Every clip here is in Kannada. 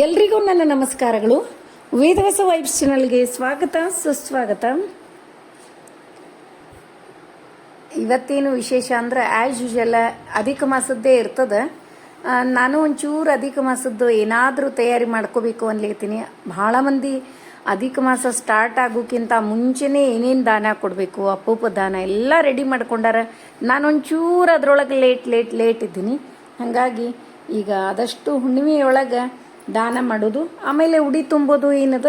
ಎಲ್ರಿಗೂ ನನ್ನ ನಮಸ್ಕಾರಗಳು. ವೇದವಸ ವೈಬ್ಸ್ ಚಾನಲ್ಗೆ ಸ್ವಾಗತ ಸುಸ್ವಾಗತ. ಇವತ್ತೇನು ವಿಶೇಷ ಅಂದ್ರೆ ಆ್ಯಸ್ ಯೂಶುವಲ್ ಅಧಿಕ ಮಾಸದ್ದೇ ಇರ್ತದೆ. ನಾನು ಒಂಚೂರು ಅಧಿಕ ಮಾಸದ್ದು ಏನಾದರೂ ತಯಾರಿ ಮಾಡ್ಕೋಬೇಕು ಅನ್ಲಿತೀನಿ. ಭಾಳ ಮಂದಿ ಅಧಿಕ ಮಾಸ ಸ್ಟಾರ್ಟ್ ಆಗೋಕ್ಕಿಂತ ಮುಂಚೆನೇ ಏನೇನು ದಾನ ಕೊಡಬೇಕು, ಅಪೂಪ ದಾನ ಎಲ್ಲ ರೆಡಿ ಮಾಡ್ಕೊಂಡಾರ. ನಾನು ಒಂಚೂರು ಅದರೊಳಗೆ ಲೇಟ್ ಇದ್ದೀನಿ. ಹಾಗಾಗಿ ಈಗ ಆದಷ್ಟು ಹುಣ್ಣಿಮೆಯೊಳಗೆ ದಾನ ಮಾಡೋದು, ಆಮೇಲೆ ಉಡಿ ತುಂಬೋದು ಏನದ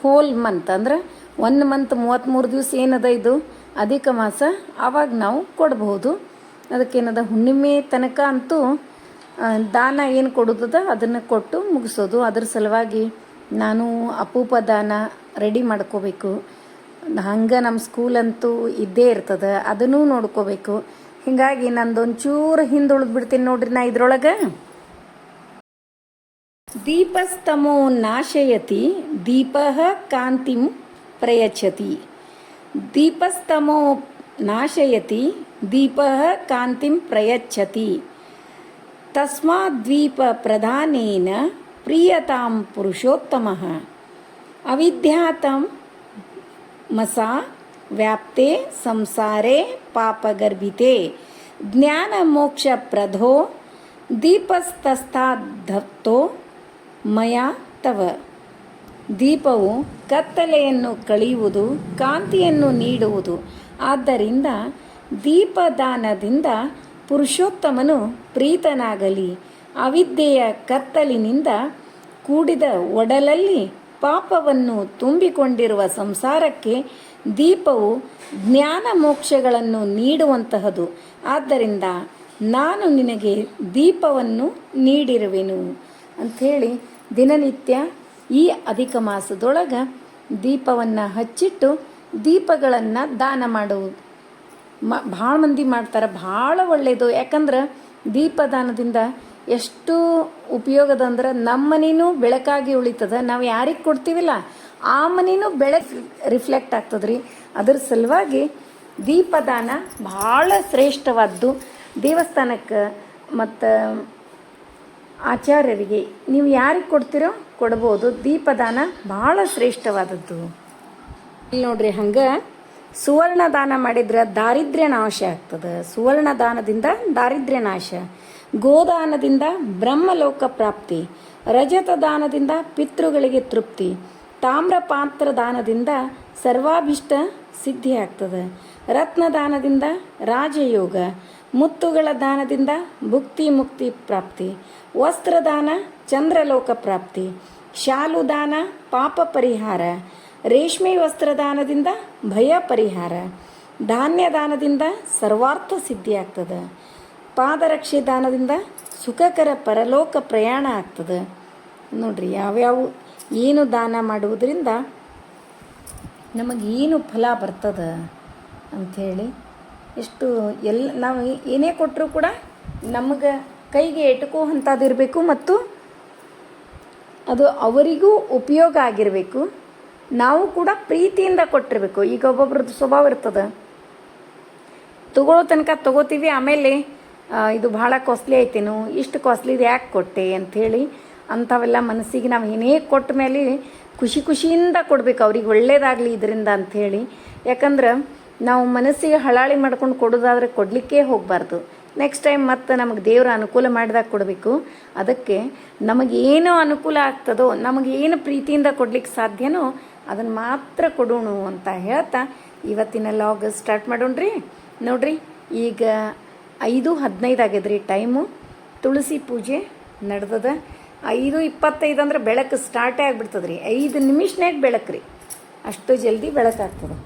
ಹೋಲ್ ಮಂತ್ ಅಂದ್ರೆ 1 ಮಂತ್ 33 ದಿವಸ ಏನದ ಇದು ಅಧಿಕ ಮಾಸ, ಆವಾಗ ನಾವು ಕೊಡಬಹುದು. ಅದಕ್ಕೇನದ ಹುಣ್ಣಿಮೆ ತನಕ ಅಂತೂ ದಾನ ಏನು ಕೊಡೋದದ ಅದನ್ನು ಕೊಟ್ಟು ಮುಗಿಸೋದು. ಅದ್ರ ಸಲುವಾಗಿ ನಾನು ಅಪೂಪ ದಾನ ರೆಡಿ ಮಾಡ್ಕೋಬೇಕು. ಹಂಗೆ ನಮ್ಮ ಸ್ಕೂಲಂತೂ ಇದ್ದೇ ಇರ್ತದೆ, ಅದನ್ನೂ ನೋಡ್ಕೋಬೇಕು. ಹೀಗಾಗಿ ನಂದೊಂಚೂರು ಹಿಂದುಳಿದು ಬಿಡ್ತೀನಿ ನೋಡ್ರಿ. ನಾ ಇದ್ರೊಳಗೆ ದೀಪಸ್ತಮೋ ನಾಶಯತಿ ದೀಪಃ ಕಾಂತಿಂ ಪ್ರಯಚ್ಛತಿ. ದೀಪಸ್ತಮೋ ನಾಶಯತಿ ದೀಪಃ ಕಾಂತಿಂ ಪ್ರಯಚ್ಛತಿ. ತಸ್ಮಾದ್ದೀಪ ಪ್ರಧಾನೇನ ಪ್ರಿಯತಾಂ ಪುರುಷೋತ್ತಮಃ. ಅವಿದ್ಯಾತಂ ಮಸಾ ವ್ಯಾಪ್ತೆ ಸಂಸಾರೇ ಪಾಪಗರ್ಭಿತೆ. ಜ್ಞಾನ ಮೋಕ್ಷ ಪ್ರಧೋ ದೀಪಸ್ತಸ್ಥಾಧತ್ತೋ ಮಯ ತವ. ದೀಪವು ಕತ್ತಲೆಯನ್ನು ಕಳೆಯುವುದು, ಕಾಂತಿಯನ್ನು ನೀಡುವುದು. ಆದ್ದರಿಂದ ದೀಪದಾನದಿಂದ ಪುರುಷೋತ್ತಮನು ಪ್ರೀತನಾಗಲಿ. ಅವಿದ್ಯೆಯ ಕತ್ತಲಿನಿಂದ ಕೂಡಿದ ಒಡಲಲ್ಲಿ ಪಾಪವನ್ನು ತುಂಬಿಕೊಂಡಿರುವ ಸಂಸಾರಕ್ಕೆ ದೀಪವು ಜ್ಞಾನ ಮೋಕ್ಷಗಳನ್ನು ನೀಡುವಂತಹದು. ಆದ್ದರಿಂದ ನಾನು ನಿನಗೆ ದೀಪವನ್ನು ನೀಡಿರುವೆನು ಅಂಥೇಳಿ ದಿನನಿತ್ಯ ಈ ಅಧಿಕ ಮಾಸದೊಳಗೆ ದೀಪವನ್ನು ಹಚ್ಚಿಟ್ಟು ದೀಪಗಳನ್ನು ದಾನ ಮಾಡುವುದು ಭಾಳ ಮಂದಿ ಮಾಡ್ತಾರೆ. ಭಾಳ ಒಳ್ಳೆಯದು. ಯಾಕಂದ್ರೆ ದೀಪದಾನದಿಂದ ಎಷ್ಟು ಉಪಯೋಗದಂದ್ರೆ ನಮ್ಮ ಮನೆಯೂ ಬೆಳಕಾಗಿ ಉಳಿತದೆ. ನಾವು ಯಾರಿಗೆ ಕೊಡ್ತೀವಿಲ್ಲ ಆ ಮನೆಯೂ ಬೆಳಕು ರಿಫ್ಲೆಕ್ಟ್ ಆಗ್ತದ್ರಿ. ಅದ್ರ ಸಲುವಾಗಿ ದೀಪದಾನ ಭಾಳ ಶ್ರೇಷ್ಠವಾದ್ದು. ದೇವಸ್ಥಾನಕ್ಕೆ ಮತ್ತು ಆಚಾರ್ಯರಿಗೆ ನೀವು ಯಾರಿಗೆ ಕೊಡ್ತೀರೋ ಕೊಡ್ಬೋದು. ದೀಪದಾನ ಭಾಳ ಶ್ರೇಷ್ಠವಾದದ್ದು. ಇಲ್ಲಿ ನೋಡ್ರಿ, ಹಂಗೆ ಸುವರ್ಣ ದಾನ ಮಾಡಿದ್ರೆ ದಾರಿದ್ರ್ಯ ನಾಶ ಆಗ್ತದೆ. ಸುವರ್ಣ ದಾನದಿಂದ ದಾರಿದ್ರ್ಯ ನಾಶ. ಗೋದಾನದಿಂದ ಬ್ರಹ್ಮಲೋಕ ಪ್ರಾಪ್ತಿ. ರಜತ ದಾನದಿಂದ ಪಿತೃಗಳಿಗೆ ತೃಪ್ತಿ. ತಾಮ್ರ ಪಾತ್ರ ದಾನದಿಂದ ಸರ್ವಾಭಿಷ್ಟ ಸಿದ್ಧಿ ಆಗ್ತದೆ. ರತ್ನದಾನದಿಂದ ರಾಜಯೋಗ. ಮುತ್ತುಗಳ ದಾನದಿಂದ ಭುಕ್ತಿ ಮುಕ್ತಿ ಪ್ರಾಪ್ತಿ. ವಸ್ತ್ರದಾನ ಚಂದ್ರಲೋಕ ಪ್ರಾಪ್ತಿ. ಶಾಲು ದಾನ ಪಾಪ ಪರಿಹಾರ. ರೇಷ್ಮೆ ವಸ್ತ್ರದಾನದಿಂದ ಭಯ ಪರಿಹಾರ. ಧಾನ್ಯ ದಾನದಿಂದ ಸರ್ವಾರ್ಥ ಸಿದ್ಧಿ ಆಗ್ತದೆ. ಪಾದರಕ್ಷೆ ದಾನದಿಂದ ಸುಖಕರ ಪರಲೋಕ ಪ್ರಯಾಣ ಆಗ್ತದೆ. ನೋಡ್ರಿ, ಯಾವ್ಯಾವ ಏನು ದಾನ ಮಾಡುವುದರಿಂದ ನಮಗೇನು ಫಲ ಬರ್ತದೆ ಅಂಥೇಳಿ ಎಷ್ಟು ನಾವು ಏನೇ ಕೊಟ್ಟರೂ ಕೂಡ ನಮಗೆ ಕೈಗೆ ಎಟುಕೋ ಅಂಥದ್ದಿರಬೇಕು ಮತ್ತು ಅದು ಅವರಿಗೂ ಉಪಯೋಗ ಆಗಿರಬೇಕು. ನಾವು ಕೂಡ ಪ್ರೀತಿಯಿಂದ ಕೊಟ್ಟಿರಬೇಕು. ಈಗ ಒಬ್ಬೊಬ್ರದ್ದು ಸ್ವಭಾವ ಇರ್ತದೆ, ತಗೊಳ್ಳೋ ತನಕ ತಗೋತೀವಿ, ಆಮೇಲೆ ಇದು ಭಾಳ ಕಾಸ್ಟ್ಲಿ ಐತೇನು, ಇಷ್ಟು ಕಾಸ್ಟ್ಲಿದು ಯಾಕೆ ಕೊಟ್ಟೆ ಅಂಥೇಳಿ ಅಂಥವೆಲ್ಲ ಮನಸ್ಸಿಗೆ ನಾವು ಏನೇ ಕೊಟ್ಟ ಮೇಲೆ ಖುಷಿಯಿಂದ ಕೊಡಬೇಕು. ಅವ್ರಿಗೆ ಒಳ್ಳೇದಾಗಲಿ ಇದರಿಂದ ಅಂಥೇಳಿ. ಯಾಕಂದ್ರೆ ನಾವು ಮನಸ್ಸಿಗೆ ಹಳಾಳಿ ಮಾಡ್ಕೊಂಡು ಕೊಡೋದಾದರೆ ಕೊಡಲಿಕ್ಕೆ ಹೋಗಬಾರ್ದು. ನೆಕ್ಸ್ಟ್ ಟೈಮ್ ಮತ್ತೆ ನಮಗೆ ದೇವರ ಅನುಕೂಲ ಮಾಡಿದಾಗ ಕೊಡಬೇಕು. ಅದಕ್ಕೆ ನಮಗೇನು ಅನುಕೂಲ ಆಗ್ತದೋ, ನಮಗೇನು ಪ್ರೀತಿಯಿಂದ ಕೊಡ್ಲಿಕ್ಕೆ ಸಾಧ್ಯನೋ ಅದನ್ನು ಮಾತ್ರ ಕೊಡೋಣ ಅಂತ ಹೇಳ್ತಾ ಇವತ್ತಿನ ಲಾಗ್ ಸ್ಟಾರ್ಟ್ ಮಾಡೋಣ್ರಿ. ನೋಡ್ರಿ, ಈಗ 5:15 ಆಗ್ಯದ್ರಿ ಟೈಮು. ತುಳಸಿ ಪೂಜೆ ನಡೆದದ. 5:25 ಅಂದ್ರೆ ಬೆಳಕು ಸ್ಟಾರ್ಟೇ ಆಗಿಬಿಡ್ತದ್ರಿ. 5 ನಿಮಿಷನಾಗ ಬೆಳಕು ರೀ, ಅಷ್ಟು ಜಲ್ದಿ ಬೆಳಕಾಗ್ತದೆ.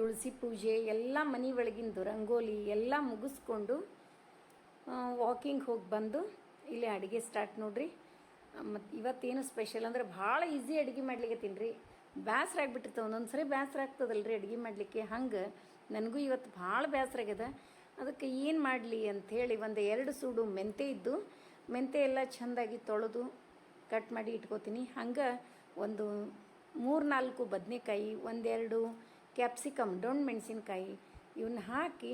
ತುಳಸಿ ಪೂಜೆ ಎಲ್ಲ ಮನೆ ಒಳಗಿಂದು ರಂಗೋಲಿ ಎಲ್ಲ ಮುಗಿಸ್ಕೊಂಡು ವಾಕಿಂಗ್ ಹೋಗಿ ಬಂದು ಇಲ್ಲಿ ಅಡುಗೆ ಸ್ಟಾರ್ಟ್ ನೋಡ್ರಿ. ಮತ್ತು ಇವತ್ತೇನು ಸ್ಪೆಷಲ್ ಅಂದರೆ ಭಾಳ ಈಸಿ ಅಡುಗೆ ಮಾಡ್ಲಿಕ್ಕೆ ರೀ. ಬೇಸರ ಆಗಿಬಿಟ್ಟಿರ್ತವೆ, ಒಂದೊಂದು ಸರಿ ಬೇಸರ ಆಗ್ತದಲ್ರಿ ಅಡುಗೆ ಮಾಡಲಿಕ್ಕೆ. ಹಂಗೆ ನನಗೂ ಇವತ್ತು ಭಾಳ ಬೇಸರ ಆಗ್ಯದ. ಅದಕ್ಕೆ ಏನು ಮಾಡಲಿ ಅಂಥೇಳಿ ಒಂದು 2 ಸೂಡು ಮೆಂತೆ ಇದ್ದು, ಮೆಂತೆ ಎಲ್ಲ ಚೆಂದಾಗಿ ತೊಳೆದು ಕಟ್ ಮಾಡಿ ಇಟ್ಕೋತೀನಿ. ಹಂಗೆ ಒಂದು 3-4 ಬದನೆಕಾಯಿ, 1-2 ಕ್ಯಾಪ್ಸಿಕಮ್, ಡೊಣ್ ಮೆಣಸಿನ್ಕಾಯಿ ಇವನ್ನ ಹಾಕಿ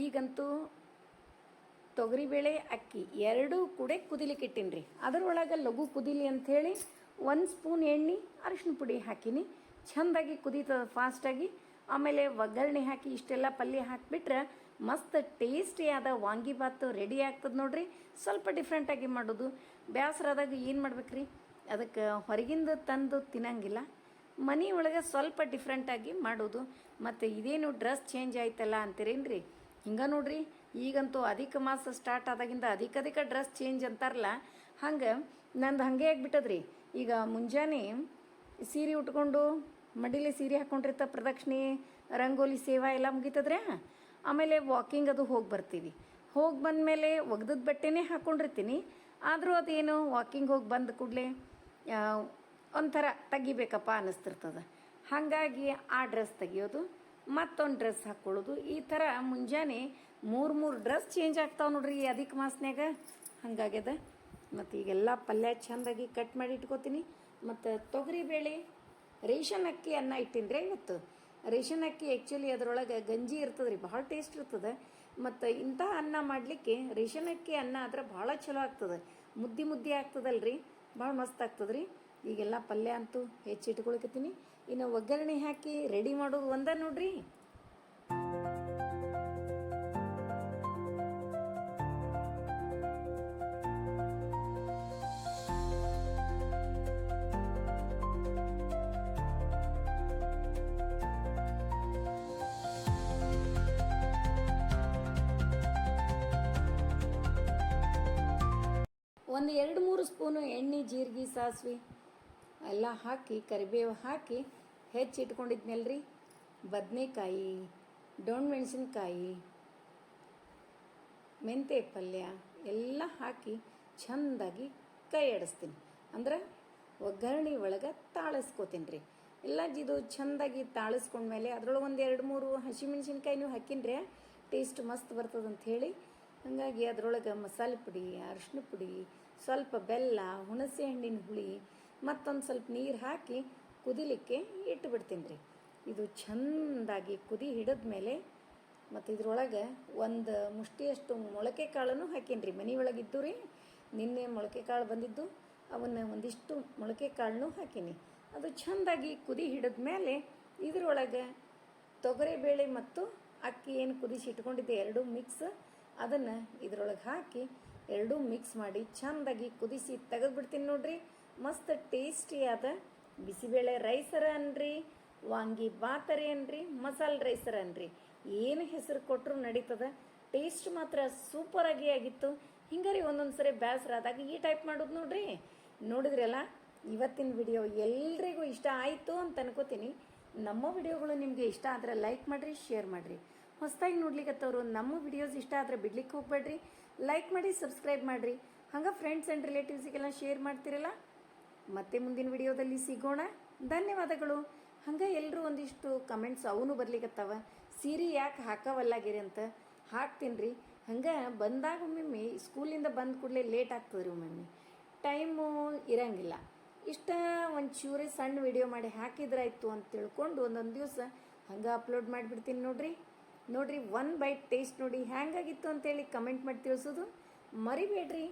ಈಗಂತೂ ತೊಗರಿಬೇಳೆ ಅಕ್ಕಿ 2 ಕೂಡ ಕುದಿಲಿಕ್ಕೆ ಇಟ್ಟೀನಿ ರೀ. ಅದರೊಳಗೆ ಲಘು ಕುದಿಲಿ ಅಂಥೇಳಿ 1 ಸ್ಪೂನ್ ಎಣ್ಣೆ ಅರಿಶಿನ ಪುಡಿ ಹಾಕೀನಿ. ಚೆಂದಾಗಿ ಕುದೀತದ ಫಾಸ್ಟಾಗಿ. ಆಮೇಲೆ ಒಗ್ಗರಣೆ ಹಾಕಿ ಇಷ್ಟೆಲ್ಲ ಪಲ್ಯ ಹಾಕಿಬಿಟ್ರೆ ಮಸ್ತ್ ಟೇಸ್ಟಿಯಾದ ವಾಂಗಿಬಾತು ರೆಡಿ ಆಗ್ತದೆ ನೋಡ್ರಿ. ಸ್ವಲ್ಪ ಡಿಫ್ರೆಂಟಾಗಿ ಮಾಡೋದು. ಬೇಸರದಾಗ ಏನು ಮಾಡ್ಬೇಕ್ರಿ, ಅದಕ್ಕೆ ಹೊರಗಿಂದ ತಂದು ತಿನ್ನಂಗಿಲ್ಲ, ಮನೆ ಒಳಗೆ ಸ್ವಲ್ಪ ಡಿಫ್ರೆಂಟಾಗಿ ಮಾಡೋದು. ಮತ್ತು ಇದೇನು ಡ್ರೆಸ್ ಚೇಂಜ್ ಆಯ್ತಲ್ಲ ಅಂತೀರೇನ್ರಿ. ಹಿಂಗೆ ನೋಡ್ರಿ, ಈಗಂತೂ ಅಧಿಕ ಮಾಸ ಸ್ಟಾರ್ಟ್ ಆದಾಗಿಂದ ಅಧಿಕ ಡ್ರೆಸ್ ಚೇಂಜ್ ಅಂತಾರಲ್ಲ, ಹಂಗೆ ನಂದು ಹಾಗೆ ಆಗಿಬಿಟ್ಟದ್ರಿ. ಈಗ ಮುಂಜಾನೆ ಸೀರೆ ಉಟ್ಕೊಂಡು ಮಡಿಲಿ ಸೀರೆ ಹಾಕ್ಕೊಂಡಿರ್ತ ಪ್ರದಕ್ಷಿಣೆ, ರಂಗೋಲಿ ಸೇವಾ ಎಲ್ಲ ಮುಗಿತದ್ರೆ. ಆಮೇಲೆ ವಾಕಿಂಗ್ ಅದು ಹೋಗಿ ಬರ್ತೀವಿ. ಹೋಗಿ ಬಂದಮೇಲೆ ಒಗ್ದದ ಬಟ್ಟೆನೇ ಹಾಕ್ಕೊಂಡಿರ್ತೀನಿ. ಆದರೂ ಅದೇನು ವಾಕಿಂಗ್ ಹೋಗಿ ಬಂದ ಕೂಡಲೇ ಒಂಥರ ತೆಗಿಬೇಕಪ್ಪ ಅನ್ನಿಸ್ತಿರ್ತದೆ. ಹಾಗಾಗಿ ಆ ಡ್ರೆಸ್ ತೆಗಿಯೋದು, ಮತ್ತೊಂದು ಡ್ರೆಸ್ ಹಾಕ್ಕೊಳ್ಳೋದು, ಈ ಥರ ಮುಂಜಾನೆ 3 ಡ್ರೆಸ್ ಚೇಂಜ್ ಆಗ್ತಾವೆ ನೋಡ್ರಿ ಈ ಅಧಿಕ ಮಾಸನ್ಯಾಗ. ಹಾಗಾಗ್ಯದ. ಮತ್ತು ಈಗೆಲ್ಲ ಪಲ್ಯ ಚೆಂದಾಗಿ ಕಟ್ ಮಾಡಿ ಇಟ್ಕೋತೀನಿ. ಮತ್ತು ತೊಗರಿಬೇಳೆ ರೇಷನ್ ಅಕ್ಕಿ ಅನ್ನ ಇಟ್ಟಿನಿ ರೀ ಇವತ್ತು. ರೇಷನ್ ಅಕ್ಕಿ ಆ್ಯಕ್ಚುಲಿ ಅದರೊಳಗೆ ಗಂಜಿ ಇರ್ತದೆ ರೀ, ಭಾಳ ಟೇಸ್ಟ್ ಇರ್ತದೆ. ಮತ್ತು ಇಂಥ ಅನ್ನ ಮಾಡಲಿಕ್ಕೆ ರೇಷನ್ ಅಕ್ಕಿ ಅನ್ನ ಆದ್ರೆ ಭಾಳ ಚಲೋ ಆಗ್ತದೆ. ಮುದ್ದೆ ಆಗ್ತದಲ್ರಿ, ಭಾಳ ಮಸ್ತ್ ಆಗ್ತದೆ ರೀ. ಈಗೆಲ್ಲ ಪಲ್ಯ ಅಂತೂ ಹೆಚ್ಚಿಟ್ಕೊಳಕತ್ತೀನಿ. ಇನ್ನು ಒಗ್ಗರಣೆ ಹಾಕಿ ರೆಡಿ ಮಾಡೋದು ಒಂದ ನೋಡ್ರಿ. ಒಂದು 2-3 ಸ್ಪೂನು ಎಣ್ಣೆ, ಜೀರಿಗೆ, ಸಾಸಿವೆ ಎಲ್ಲ ಹಾಕಿ ಕರಿಬೇವು ಹಾಕಿ ಹೆಚ್ಚಿಟ್ಕೊಂಡಿದ್ನಲ್ರಿ. ಬದನೆಕಾಯಿ, ಡೊಣ್ ಮೆಣಸಿನ್ಕಾಯಿ, ಮೆಂತೆ ಪಲ್ಯ ಎಲ್ಲ ಹಾಕಿ ಚೆಂದಾಗಿ ಕೈ ಆಡಿಸ್ತೀನಿ. ಅಂದ್ರೆ ಒಗ್ಗರಣೆ ಒಳಗೆ ತಾಳಿಸ್ಕೋತೀನಿ ರೀ. ಎಲ್ಲ ಇದು ಚೆಂದಾಗಿ ತಾಳಿಸ್ಕೊಂಡ್ಮೇಲೆ ಅದ್ರೊಳಗೆ ಒಂದು 2-3 ಹಸಿಮೆಣ್ಸಿನ್ಕಾಯಿನೂ ಹಾಕಿನ್ರಿ, ಟೇಸ್ಟ್ ಮಸ್ತ್ ಬರ್ತದಂತ ಹೇಳಿ. ಹಾಗಾಗಿ ಅದರೊಳಗೆ ಮಸಾಲೆ ಪುಡಿ, ಅರಿಶಿನ ಪುಡಿ, ಸ್ವಲ್ಪ ಬೆಲ್ಲ, ಹುಣಸೆ ಹಣ್ಣಿನ ಹುಳಿ, ಮತ್ತೊಂದು ಸ್ವಲ್ಪ ನೀರು ಹಾಕಿ ಕುದಿಲಿಕ್ಕೆ ಇಟ್ಟುಬಿಡ್ತೀನಿ ರೀ. ಇದು ಚೆಂದಾಗಿ ಕುದಿ ಹಿಡಿದ್ಮೇಲೆ ಮತ್ತು ಇದ್ರೊಳಗೆ ಒಂದು ಮುಷ್ಟಿಯಷ್ಟು ಮೊಳಕೆ ಕಾಳನ್ನು ಹಾಕೀನಿ ರೀ. ಮನೆ ಒಳಗಿದ್ದು ರೀ, ನಿನ್ನೆ ಮೊಳಕೆ ಕಾಳು ಬಂದಿದ್ದು, ಅವನ್ನ ಒಂದಿಷ್ಟು ಮೊಳಕೆ ಕಾಳನ್ನು ಹಾಕೀನಿ. ಅದು ಚೆಂದಾಗಿ ಕುದಿ ಹಿಡಿದ್ಮೇಲೆ ಇದರೊಳಗೆ ತೊಗರಿಬೇಳೆ ಮತ್ತು ಅಕ್ಕಿ ಏನು ಕುದಿಸಿ ಇಟ್ಕೊಂಡಿದ್ದೆ 2 ಮಿಕ್ಸ್, ಅದನ್ನು ಇದರೊಳಗೆ ಹಾಕಿ 2 ಮಿಕ್ಸ್ ಮಾಡಿ ಚೆಂದಾಗಿ ಕುದಿಸಿ ತೆಗೆದುಬಿಡ್ತೀನಿ ನೋಡ್ರಿ. ಮಸ್ತ್ ಟೇಸ್ಟಿಯಾದ ಬಿಸಿಬೇಳೆ ರೈಸರ ಅನ್ರಿ, ವಾಂಗಿ ಬಾತರೆ ಅನ್ರಿ, ಮಸಾಲೆ ರೈಸರ ಅನ್ರಿ, ಏನು ಹೆಸರು ಕೊಟ್ಟರು ನಡೀತದ. ಟೇಸ್ಟ್ ಮಾತ್ರ ಸೂಪರಾಗಿ ಆಗಿತ್ತು. ಹಿಂಗಾರಿ ಒಂದೊಂದು ಸರಿ ಬೇಸರ ಆದಾಗ ಈ ಟೈಪ್ ಮಾಡೋದು ನೋಡ್ರಿ. ನೋಡಿದ್ರಲ್ಲ, ಇವತ್ತಿನ ವಿಡಿಯೋ ಎಲ್ರಿಗೂ ಇಷ್ಟ ಆಯಿತು ಅಂತ ಅನ್ಕೋತೀನಿ. ನಮ್ಮ ವಿಡಿಯೋಗಳು ನಿಮಗೆ ಇಷ್ಟ ಆದರೆ ಲೈಕ್ ಮಾಡಿರಿ, ಶೇರ್ ಮಾಡಿರಿ. ಹೊಸದಾಗಿ ನೋಡ್ಲಿಕ್ಕತ್ತವರು ನಮ್ಮ ವಿಡಿಯೋಸ್ ಇಷ್ಟ ಆದರೆ ಬಿಡ್ಲಿಕ್ಕೆ ಹೋಗ್ಬೇಡ್ರಿ. ಲೈಕ್ ಮಾಡಿ, ಸಬ್ಸ್ಕ್ರೈಬ್ ಮಾಡಿರಿ. ಹಂಗೆ ಫ್ರೆಂಡ್ಸ್ ಆ್ಯಂಡ್ ರಿಲೇಟಿವ್ಸಿಗೆಲ್ಲ ಶೇರ್ ಮಾಡ್ತಿರಲ್ಲ. ಮತ್ತೆ ಮುಂದಿನ ವಿಡಿಯೋದಲ್ಲಿ ಸಿಗೋಣ. ಧನ್ಯವಾದಗಳು. ಹಂಗೆ ಎಲ್ಲರೂ ಒಂದಿಷ್ಟು ಕಮೆಂಟ್ಸ್ ಅವನು ಬರ್ಲಿಕ್ಕತ್ತವ, ಸೀರೆ ಯಾಕೆ ಹಾಕವಲ್ಲಾಗಿರಿ ಅಂತ. ಹಾಕ್ತೀನಿ ರೀ. ಹಂಗೆ ಬಂದಾಗ ಒಮ್ಮೊಮ್ಮೆ ಸ್ಕೂಲಿಂದ ಬಂದ ಕೂಡಲೇ ಲೇಟ್ ಆಗ್ತದೆ ರೀ, ಒಮ್ಮೊಮ್ಮೆ ಟೈಮು ಇರಂಗಿಲ್ಲ. ಇಷ್ಟ ಒಂಚೂರೇ ಸಣ್ಣ ವಿಡಿಯೋ ಮಾಡಿ ಹಾಕಿದ್ರಾಯ್ತು ಅಂತ ತಿಳ್ಕೊಂಡು ಒಂದೊಂದು ದಿವಸ ಹಂಗೆ ಅಪ್ಲೋಡ್ ಮಾಡಿಬಿಡ್ತೀನಿ ನೋಡ್ರಿ. 1 ಬೈಟ್ ಟೇಸ್ಟ್ ನೋಡಿ ಹ್ಯಾಂಗಾಗಿತ್ತು ಅಂತೇಳಿ ಕಮೆಂಟ್ ಮಾಡಿ ತಿಳಿಸೋದು ಮರಿಬೇಡ್ರಿ.